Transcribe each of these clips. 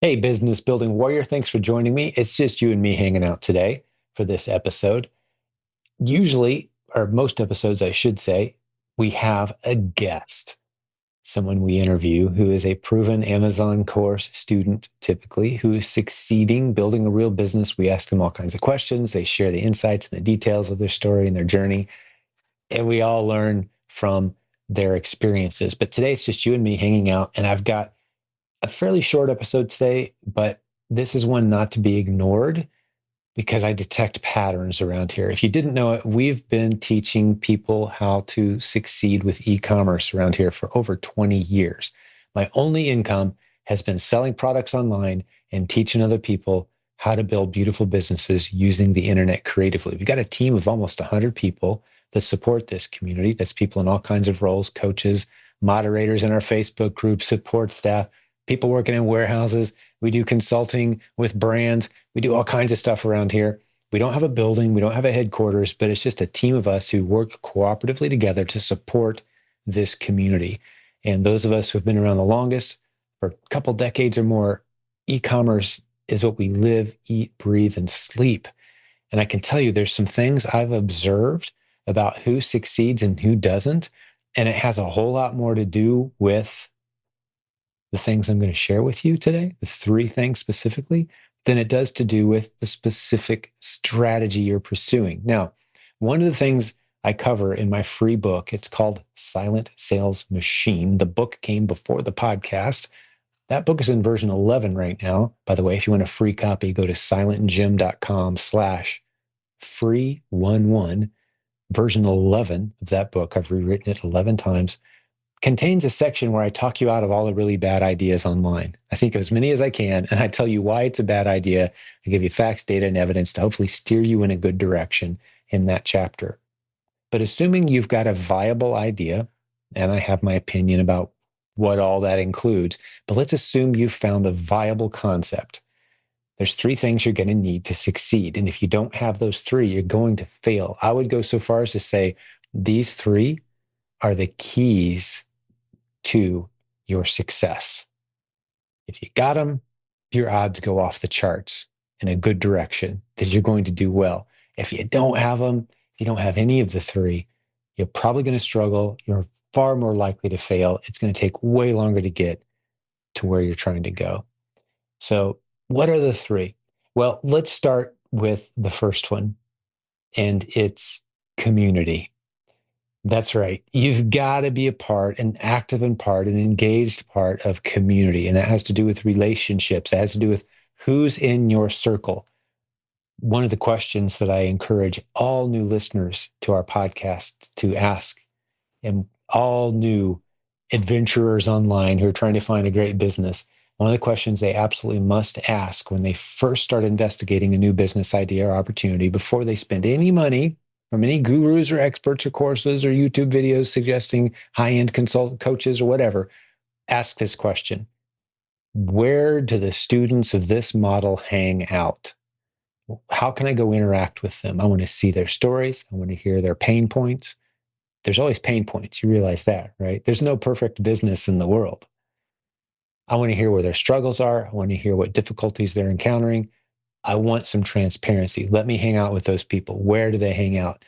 Hey, business building warrior. Thanks for joining me. It's just you and me hanging out today for this episode. Usually, or most episodes, I should say, we have a guest, someone we interview who is a proven Amazon course student, typically, who is succeeding building a real business. We ask them all kinds of questions. They share the insights and the details of their story and their journey, and we all learn from their experiences. But today, it's just you and me hanging out, and I've got a fairly short episode today, but this is one not to be ignored because I detect patterns around here. If you didn't know it, we've been teaching people how to succeed with e-commerce around here for over 20 years. My only income has been selling products online and teaching other people how to build beautiful businesses using the internet creatively. We've got a team of almost 100 people that support this community. That's people in all kinds of roles, coaches, moderators in our Facebook group, support staff, people working in warehouses. We do consulting with brands. We do all kinds of stuff around here. We don't have a building, we don't have a headquarters, but it's just a team of us who work cooperatively together to support this community. And those of us who have been around the longest, for a couple decades or more, e-commerce is what we live, eat, breathe, and sleep. And I can tell you there's some things I've observed about who succeeds and who doesn't. And it has a whole lot more to do with the things I'm going to share with you today, the three things specifically, than it does to do with the specific strategy you're pursuing. Now, one of the things I cover in my free book, it's called Silent Sales Machine. The book came before the podcast. That book is in version 11 right now. By the way, if you want a free copy, go to silentjim.com/free11. Version 11 of that book, I've rewritten it 11 times, contains a section where I talk you out of all the really bad ideas online. I think of as many as I can, and I tell you why it's a bad idea. I give you facts, data, and evidence to hopefully steer you in a good direction in that chapter. But assuming you've got a viable idea, and I have my opinion about what all that includes, but let's assume you've found a viable concept. There's three things you're going to need to succeed. And if you don't have those three, you're going to fail. I would go so far as to say these three are the keys to your success. If you got them, your odds go off the charts in a good direction because you're going to do well. If you don't have them, if you don't have any of the three, you're probably going to struggle. You're far more likely to fail. It's going to take way longer to get to where you're trying to go. So, what are the three? Well, let's start with the first one, and it's community. That's right. You've got to be a part, an active and part, an engaged part of community. And that has to do with relationships. It has to do with who's in your circle. One of the questions that I encourage all new listeners to our podcast to ask, and all new adventurers online who are trying to find a great business, one of the questions they absolutely must ask when they first start investigating a new business idea or opportunity before they spend any money from any gurus or experts or courses or YouTube videos suggesting high-end consult coaches or whatever, ask this question. Where do the students of this model hang out? How can I go interact with them? I want to see their stories. I want to hear their pain points. There's always pain points. You realize that, right? There's no perfect business in the world. I want to hear where their struggles are. I want to hear what difficulties they're encountering. I want some transparency. Let me hang out with those people. Where do they hang out?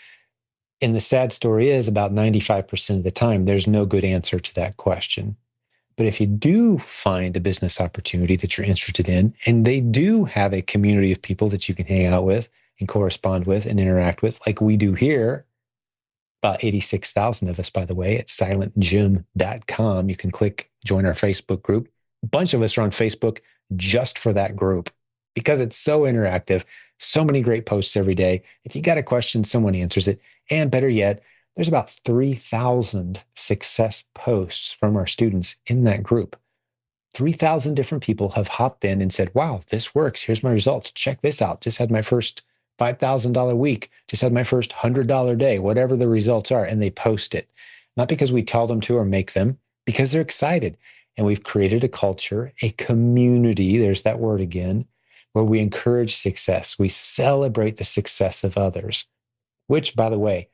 And the sad story is about 95% of the time, there's no good answer to that question. But if you do find a business opportunity that you're interested in, and they do have a community of people that you can hang out with and correspond with and interact with, like we do here, about 86,000 of us, by the way, at silentjimdotcom. You can click join our Facebook group. A bunch of us are on Facebook just for that group because it's so interactive. So many great posts every day. If you got a question, someone answers it. And better yet, there's about 3,000 success posts from our students in that group. 3,000 different people have hopped in and said, wow, this works. Here's my results. Check this out. Just had my first $5,000 week. Just had my first $100 day, whatever the results are. And they post it. Not because we tell them to or make them, because they're excited. And we've created a culture, a community, there's that word again, where we encourage success. We celebrate the success of others, which, by the way,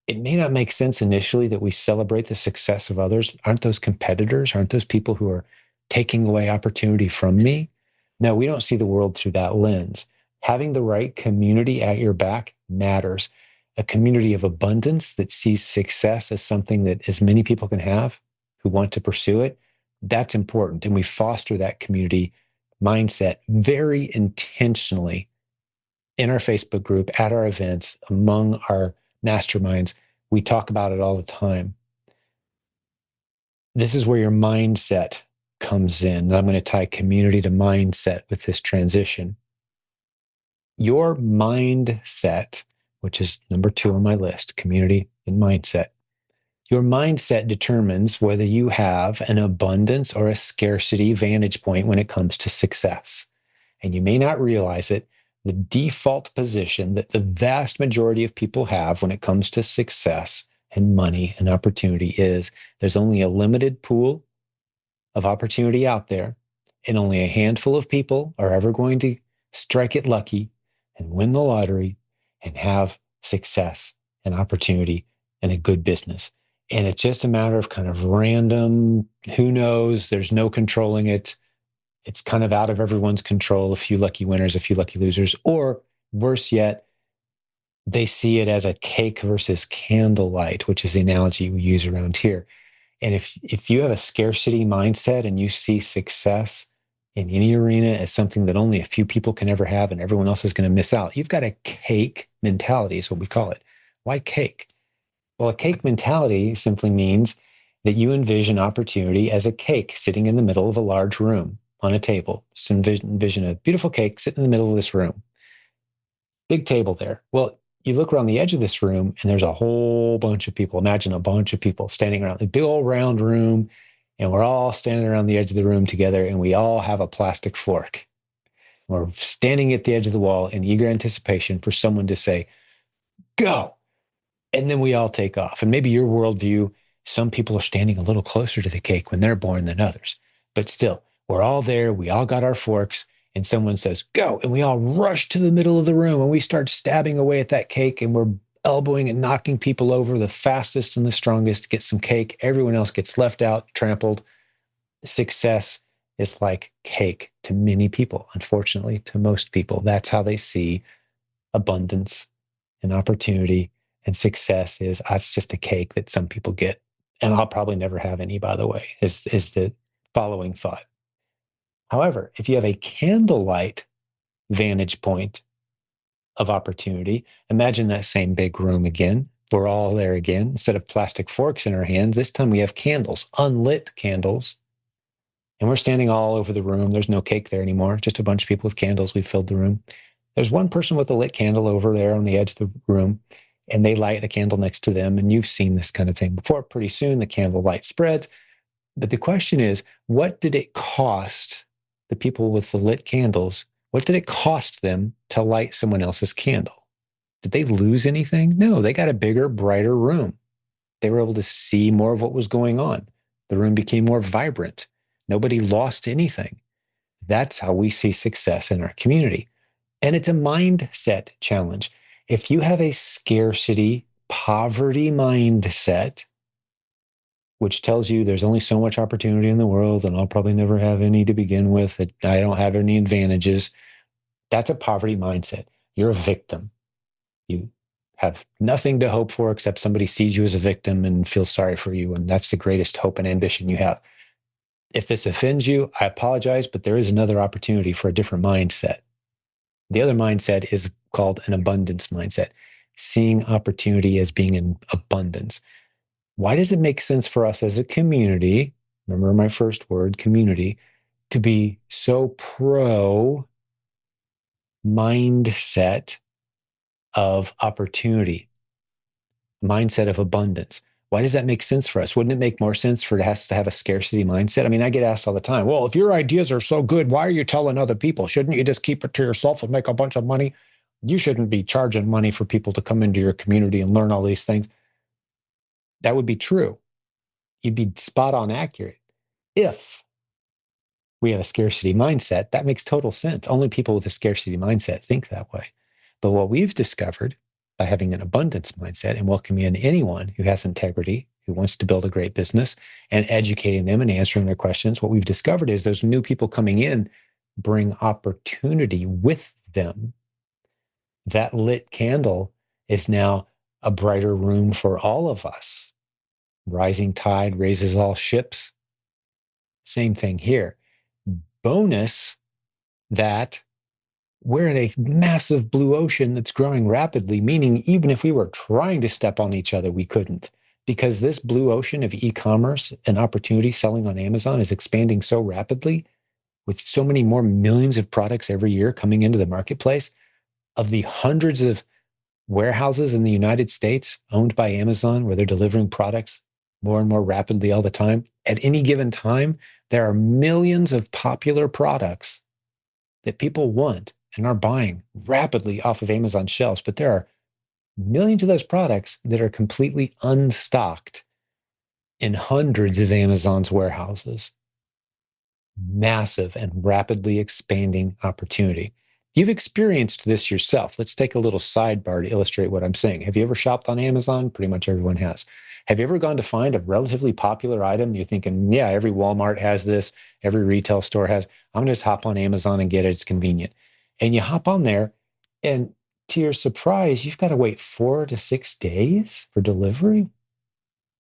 it may not make sense initially that we celebrate the success of others. Aren't those competitors? Aren't those people who are taking away opportunity from me? No, we don't see the world through that lens. Having the right community at your back matters. A community of abundance that sees success as something that as many people can have who want to pursue it, that's important. And we foster that community mindset very intentionally in our Facebook group, at our events, among our masterminds. We talk about it all the time. This is where your mindset comes in. And I'm going to tie community to mindset with this transition. Your mindset, which is number 2 on my list, community and mindset. Your mindset determines whether you have an abundance or a scarcity vantage point when it comes to success. And you may not realize it, the default position that the vast majority of people have when it comes to success and money and opportunity is there's only a limited pool of opportunity out there, and only a handful of people are ever going to strike it lucky and win the lottery and have success and opportunity and a good business. And it's just a matter of kind of random, who knows, there's no controlling it. It's kind of out of everyone's control, a few lucky winners, a few lucky losers, or worse yet, they see it as a cake versus candlelight, which is the analogy we use around here. And if you have a scarcity mindset and you see success in any arena as something that only a few people can ever have and everyone else is going to miss out, you've got a cake mentality is what we call it. Why cake? Well, a cake mentality simply means that you envision opportunity as a cake sitting in the middle of a large room on a table. So envision a beautiful cake sitting in the middle of this room. Big table there. Well, you look around the edge of this room and there's a whole bunch of people. Imagine a bunch of people standing around a big old round room, and we're all standing around the edge of the room together, and we all have a plastic fork. We're standing at the edge of the wall in eager anticipation for someone to say, go. And then we all take off. And maybe your worldview, some people are standing a little closer to the cake when they're born than others. But still, we're all there. We all got our forks. And someone says, go. And we all rush to the middle of the room and we start stabbing away at that cake. And we're elbowing and knocking people over, the fastest and the strongest to get some cake. Everyone else gets left out, trampled. Success is like cake to many people. Unfortunately, to most people, that's how they see abundance and opportunity. And success is, it's just a cake that some people get. And I'll probably never have any, by the way, is the following thought. However, if you have a candlelight vantage point of opportunity, imagine that same big room again. We're all there again. Instead of plastic forks in our hands, this time we have candles, unlit candles. And we're standing all over the room. There's no cake there anymore, just a bunch of people with candles. We filled the room. There's one person with a lit candle over there on the edge of the room, and they light a candle next to them. And you've seen this kind of thing before. Pretty soon the candle light spreads. But the question is, what did it cost the people with the lit candles? What did it cost them to light someone else's candle? Did they lose anything? No, they got a bigger, brighter room. They were able to see more of what was going on. The room became more vibrant. Nobody lost anything. That's how we see success in our community. And it's a mindset challenge. If you have a scarcity, poverty mindset, which tells you there's only so much opportunity in the world and I'll probably never have any to begin with, that I don't have any advantages, that's a poverty mindset. You're a victim. You have nothing to hope for except somebody sees you as a victim and feels sorry for you. And that's the greatest hope and ambition you have. If this offends you, I apologize, but there is another opportunity for a different mindset. The other mindset is called an abundance mindset, seeing opportunity as being in abundance. Why does it make sense for us as a community, remember my first word, community, to be so pro mindset of opportunity, mindset of abundance? Why does that make sense for us? Wouldn't it make more sense for us to have a scarcity mindset? I mean, I get asked all the time, well, if your ideas are so good, why are you telling other people? Shouldn't you just keep it to yourself and make a bunch of money? You shouldn't be charging money for people to come into your community and learn all these things. That would be true. You'd be spot on accurate. If we have a scarcity mindset, that makes total sense. Only people with a scarcity mindset think that way. But what we've discovered by having an abundance mindset and welcoming in anyone who has integrity, who wants to build a great business, and educating them and answering their questions, what we've discovered is those new people coming in, bring opportunity with them. That lit candle is now a brighter room for all of us. Rising tide raises all ships. Same thing here. Bonus that we're in a massive blue ocean that's growing rapidly, meaning even if we were trying to step on each other, we couldn't. Because this blue ocean of e-commerce and opportunity selling on Amazon is expanding so rapidly with so many more millions of products every year coming into the marketplace. Of the hundreds of warehouses in the United States owned by Amazon where they're delivering products more and more rapidly all the time, at any given time, there are millions of popular products that people want and are buying rapidly off of Amazon shelves. But there are millions of those products that are completely unstocked in hundreds of Amazon's warehouses. Massive and rapidly expanding opportunity. You've experienced this yourself. Let's take a little sidebar to illustrate what I'm saying. Have you ever shopped on Amazon? Pretty much everyone has. Have you ever gone to find a relatively popular item? You're thinking, yeah, every Walmart has this, every retail store has. I'm going to just hop on Amazon and get it. It's convenient. And you hop on there, and to your surprise, you've got to wait 4 to 6 days for delivery.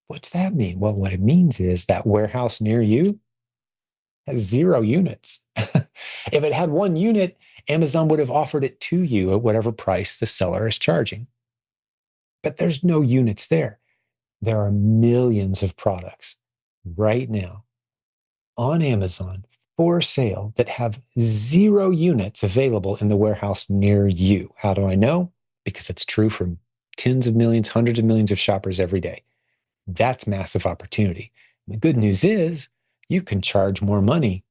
What's that mean? Well, what it means is that warehouse near you has 0 units. If it had 1 unit, Amazon would have offered it to you at whatever price the seller is charging. But there's no units there. There are millions of products right now on Amazon for sale that have 0 units available in the warehouse near you. How do I know? Because it's true for tens of millions, hundreds of millions of shoppers every day. That's massive opportunity. And the good news is you can charge more money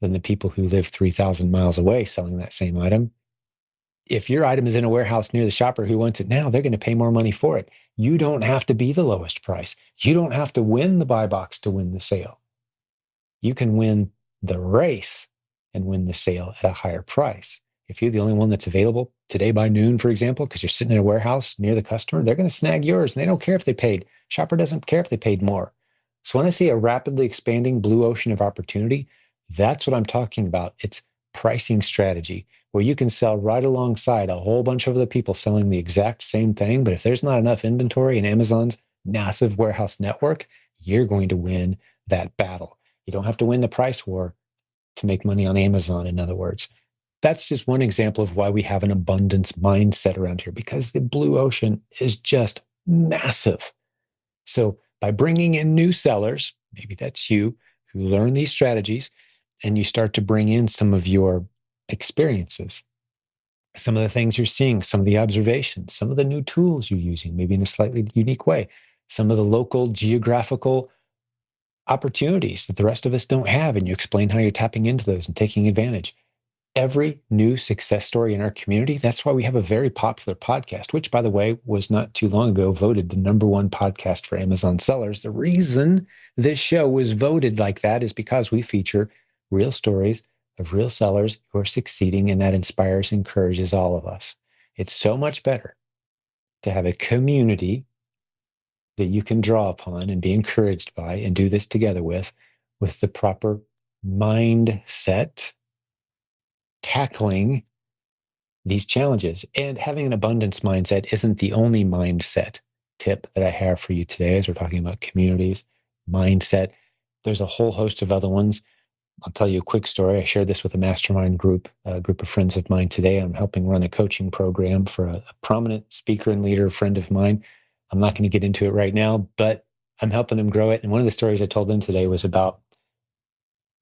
than the people who live 3,000 miles away selling that same item. If your item is in a warehouse near the shopper who wants it now, they're going to pay more money for it. You don't have to be the lowest price. You don't have to win the buy box to win the sale. You can win the race and win the sale at a higher price. If you're the only one that's available today by noon, for example, because you're sitting in a warehouse near the customer, they're going to snag yours and they don't care if they paid. Shopper doesn't care if they paid more. So when I see a rapidly expanding blue ocean of opportunity, that's what I'm talking about. It's pricing strategy where you can sell right alongside a whole bunch of other people selling the exact same thing. But if there's not enough inventory in Amazon's massive warehouse network, you're going to win that battle. You don't have to win the price war to make money on Amazon, in other words. That's just one example of why we have an abundance mindset around here, because the blue ocean is just massive. So by bringing in new sellers, maybe that's you, who learn these strategies, and you start to bring in some of your experiences, some of the things you're seeing, some of the observations, some of the new tools you're using, maybe in a slightly unique way, some of the local geographical opportunities that the rest of us don't have, and you explain how you're tapping into those and taking advantage. Every new success story in our community, that's why we have a very popular podcast, which, by the way, was not too long ago voted the #1 podcast for Amazon sellers. The reason this show was voted like that is because we feature real stories of real sellers who are succeeding, and that inspires and encourages all of us. It's so much better to have a community that you can draw upon and be encouraged by and do this together with the proper mindset tackling these challenges. And having an abundance mindset isn't the only mindset tip that I have for you today as we're talking about communities, mindset. There's a whole host of other ones. I'll tell you a quick story. I shared this with a mastermind group, a group of friends of mine today. I'm helping run a coaching program for a prominent speaker and leader, friend of mine. I'm not going to get into it right now, but I'm helping them grow it. And one of the stories I told them today was about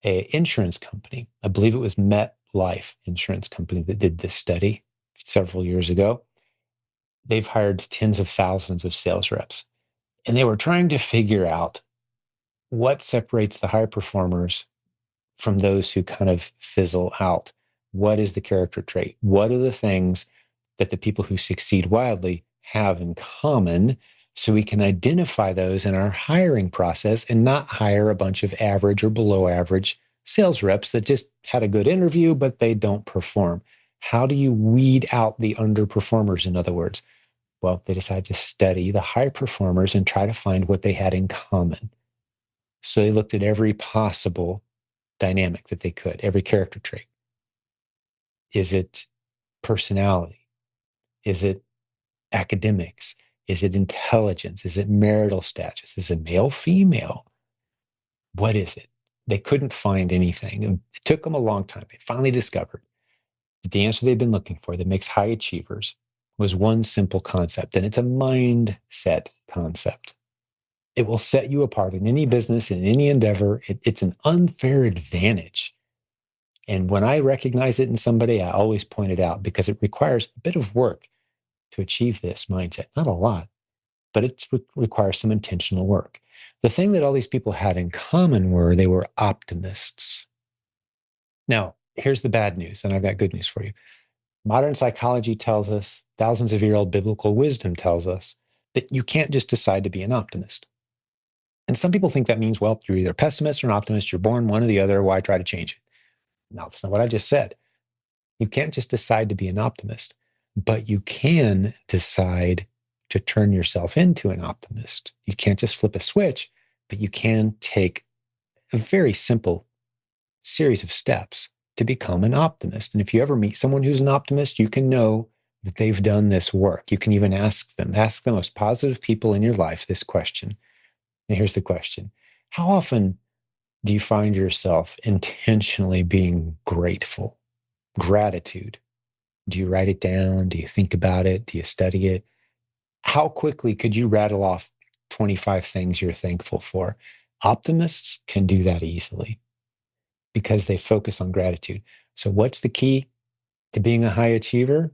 an insurance company. I believe it was MetLife insurance company that did this study several years ago. They've hired tens of thousands of sales reps, and they were trying to figure out what separates the high performers from those who kind of fizzle out. What is the character trait? What are the things that the people who succeed wildly have in common, so we can identify those in our hiring process and not hire a bunch of average or below average sales reps that just had a good interview, but they don't perform? How do you weed out the underperformers, in other words? Well, they decided to study the high performers and try to find what they had in common. So they looked at every possible dynamic that they could, every character trait? Is it personality? Is it academics? Is it intelligence? Is it marital status? Is it male, female? What is it? They couldn't find anything. It took them a long time. They finally discovered that the answer they've been looking for that makes high achievers was one simple concept, and it's a mindset concept. It will set you apart in any business, in any endeavor. It's an unfair advantage. And when I recognize it in somebody, I always point it out because it requires a bit of work to achieve this mindset. Not a lot, but it requires some intentional work. The thing that all these people had in common were they were optimists. Now, here's the bad news, and I've got good news for you. Modern psychology tells us, thousands of year old biblical wisdom tells us that you can't just decide to be an optimist. And some people think that means, well, you're either a pessimist or an optimist, you're born one or the other, why try to change it? No, that's not what I just said. You can't just decide to be an optimist, but you can decide to turn yourself into an optimist. You can't just flip a switch, but you can take a very simple series of steps to become an optimist. And if you ever meet someone who's an optimist, you can know that they've done this work. You can even ask the most positive people in your life this question. And here's the question: how often do you find yourself intentionally being grateful? Gratitude. Do you write it down? Do you think about it? Do you study it? How quickly could you rattle off 25 things you're thankful for? Optimists can do that easily because they focus on gratitude. So, what's the key to being a high achiever?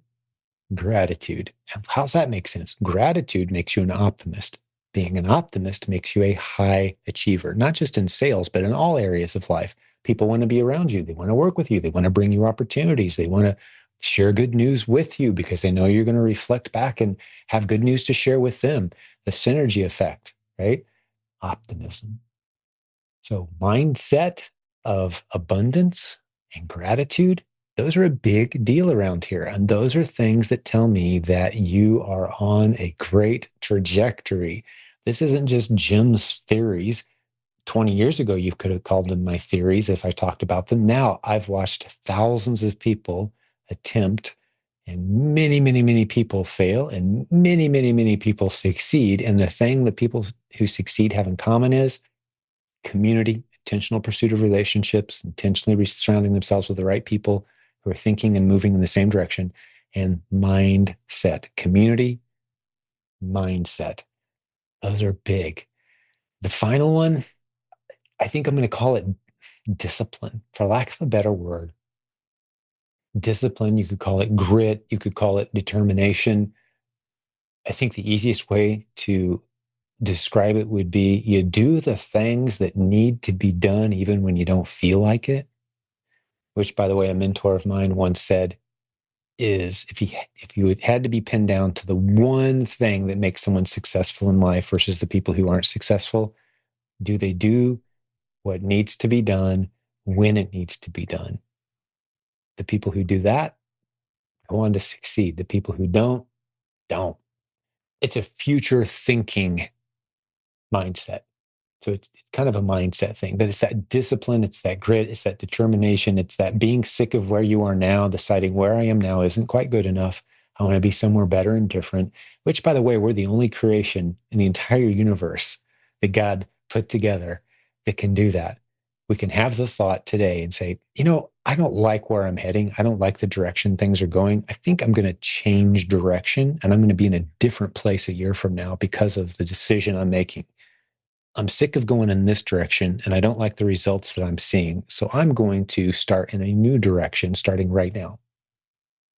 Gratitude. How's that make sense? Gratitude makes you an optimist. Being an optimist makes you a high achiever, not just in sales, but in all areas of life. People want to be around you. They want to work with you. They want to bring you opportunities. They want to share good news with you because they know you're going to reflect back and have good news to share with them. The synergy effect, right? Optimism. So, mindset of abundance and gratitude, those are a big deal around here. And those are things that tell me that you are on a great trajectory. This isn't just Jim's theories. 20 years ago, you could have called them my theories if I talked about them. Now I've watched thousands of people attempt, and many, many, many people fail, and many, many, many people succeed. And the thing that people who succeed have in common is community, intentional pursuit of relationships, intentionally surrounding themselves with the right people who are thinking and moving in the same direction, and mindset. Community, mindset. Those are big. The final one, I think I'm going to call it discipline, for lack of a better word. Discipline, you could call it grit, you could call it determination. I think the easiest way to describe it would be you do the things that need to be done even when you don't feel like it, which, by the way, a mentor of mine once said is if you had to be pinned down to the one thing that makes someone successful in life versus the people who aren't successful, do they do what needs to be done when it needs to be done? The people who do that go on to succeed. The people who don't. It's a future thinking mindset. So it's kind of a mindset thing, but it's that discipline, it's that grit, it's that determination, it's that being sick of where you are now, deciding where I am now isn't quite good enough. I want to be somewhere better and different, which, by the way, we're the only creation in the entire universe that God put together that can do that. We can have the thought today and say, I don't like where I'm heading. I don't like the direction things are going. I think I'm going to change direction and I'm going to be in a different place a year from now because of the decision I'm making. I'm sick of going in this direction and I don't like the results that I'm seeing. So I'm going to start in a new direction starting right now.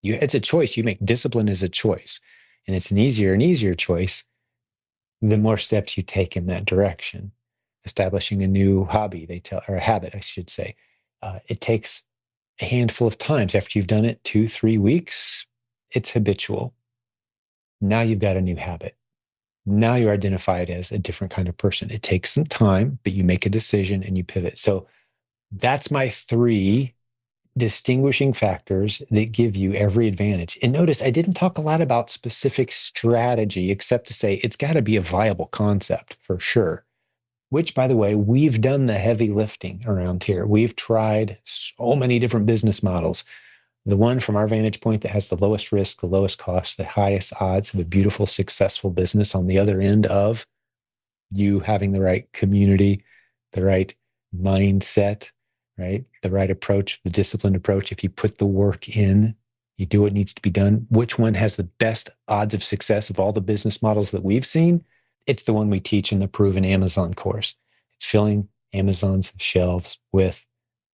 It's a choice you make. Discipline is a choice. And it's an easier and easier choice the more steps you take in that direction. Establishing a new hobby, or a habit, I should say. It takes a handful of times. After you've done it 2-3 weeks, it's habitual. Now you've got a new habit. Now you're identified as a different kind of person. It takes some time, but you make a decision and you pivot. So that's my 3 distinguishing factors that give you every advantage. And notice I didn't talk a lot about specific strategy, except to say it's got to be a viable concept for sure. which, by the way, we've done the heavy lifting around here. We've tried so many different business models. The one from our vantage point that has the lowest risk, the lowest cost, the highest odds of a beautiful, successful business on the other end of you having the right community, the right mindset, right? The right approach, the disciplined approach. If you put the work in, you do what needs to be done. Which one has the best odds of success of all the business models that we've seen? It's the one we teach in the Proven Amazon course. It's filling Amazon's shelves with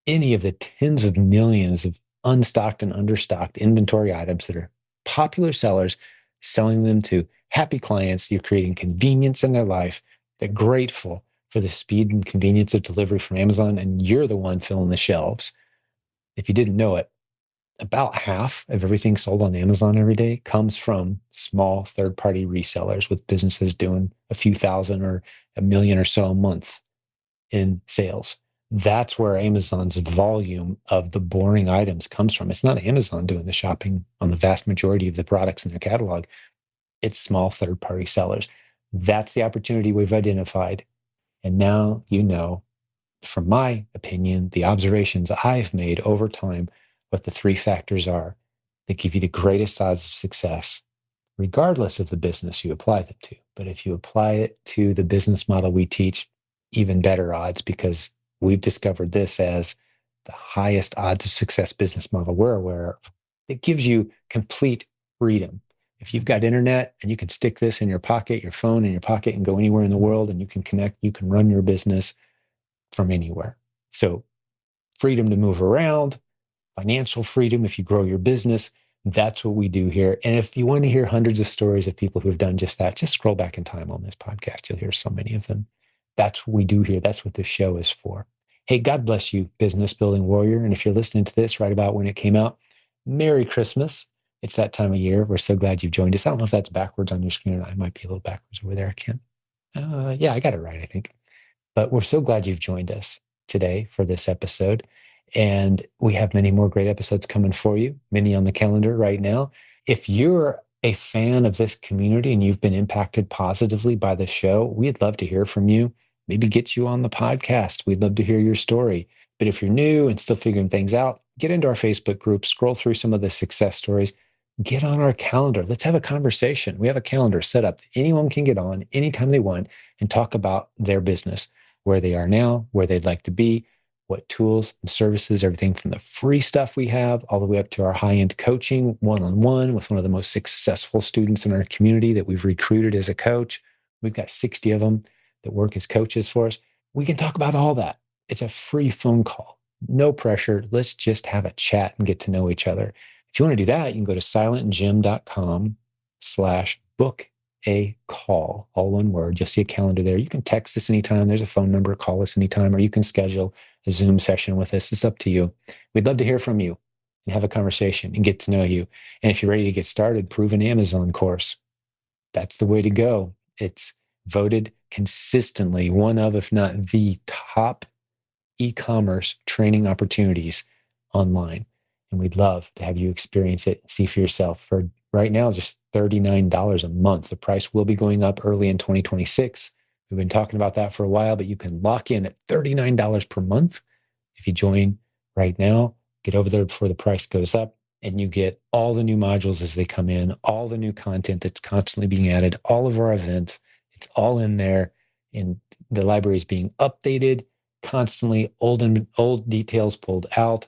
any of the tens of millions of unstocked and understocked inventory items that are popular sellers, selling them to happy clients. You're creating convenience in their life. They're grateful for the speed and convenience of delivery from Amazon, and you're the one filling the shelves. If you didn't know it, about half of everything sold on Amazon every day comes from small third-party resellers with businesses doing a few thousand or a million or so a month in sales. That's where Amazon's volume of the boring items comes from. It's not Amazon doing the shopping on the vast majority of the products in their catalog. It's small third-party sellers. That's the opportunity we've identified. And now you know, from my opinion, the observations I've made over time, what the three factors are that give you the greatest odds of success, regardless of the business you apply them to. But if you apply it to the business model we teach, even better odds, because we've discovered this as the highest odds of success business model we're aware of. It gives you complete freedom. If you've got internet and you can stick this in your pocket, your phone in your pocket, and go anywhere in the world, and you can connect, you can run your business from anywhere. So freedom to move around, financial freedom if you grow your business. That's what we do here. And if you want to hear hundreds of stories of people who've done just that, just scroll back in time on this podcast. You'll hear so many of them. That's what we do here. That's what this show is for. Hey, God bless you, business building warrior. And if you're listening to this right about when it came out, Merry Christmas. It's that time of year. We're so glad you've joined us. I don't know if that's backwards on your screen. I might be a little backwards over there. I can't. Yeah, I got it right, I think. But we're so glad you've joined us today for this episode. And we have many more great episodes coming for you, many on the calendar right now. If you're a fan of this community and you've been impacted positively by the show, we'd love to hear from you. Maybe get you on the podcast. We'd love to hear your story. But if you're new and still figuring things out, get into our Facebook group, scroll through some of the success stories, get on our calendar. Let's have a conversation. We have a calendar set up that anyone can get on anytime they want and talk about their business, where they are now, where they'd like to be, what tools and services, everything from the free stuff we have all the way up to our high-end coaching one-on-one with one of the most successful students in our community that we've recruited as a coach. We've got 60 of them that work as coaches for us. We can talk about all that. It's a free phone call, no pressure. Let's just have a chat and get to know each other. If you want to do that, you can go to silentjimdotcom/book a call, all one word. You'll see a calendar there. You can text us anytime. There's a phone number. Call us anytime, or you can schedule a Zoom session with us. It's up to you. We'd love to hear from you and have a conversation and get to know you. And if you're ready to get started, Proven Amazon course. That's the way to go. It's voted consistently one of, if not the top e-commerce training opportunities online. And we'd love to have you experience it and see for yourself. For right now, just $39 a month. The price will be going up early in 2026. We've been talking about that for a while, but you can lock in at $39 per month. If you join right now, get over there before the price goes up, and you get all the new modules as they come in, all the new content that's constantly being added, all of our events. It's all in there, and the library is being updated constantly, old details pulled out,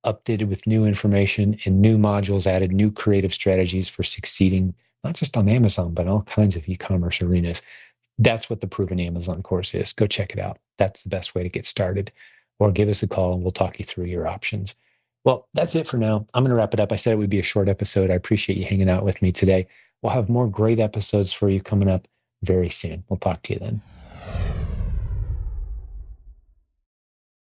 updated with new information and new modules added, new creative strategies for succeeding, not just on Amazon, but all kinds of e-commerce arenas. That's what the Proven Amazon course is. Go check it out. That's the best way to get started. Or give us a call and we'll talk you through your options. Well, that's it for now. I'm going to wrap it up. I said it would be a short episode. I appreciate you hanging out with me today. We'll have more great episodes for you coming up very soon. We'll talk to you then.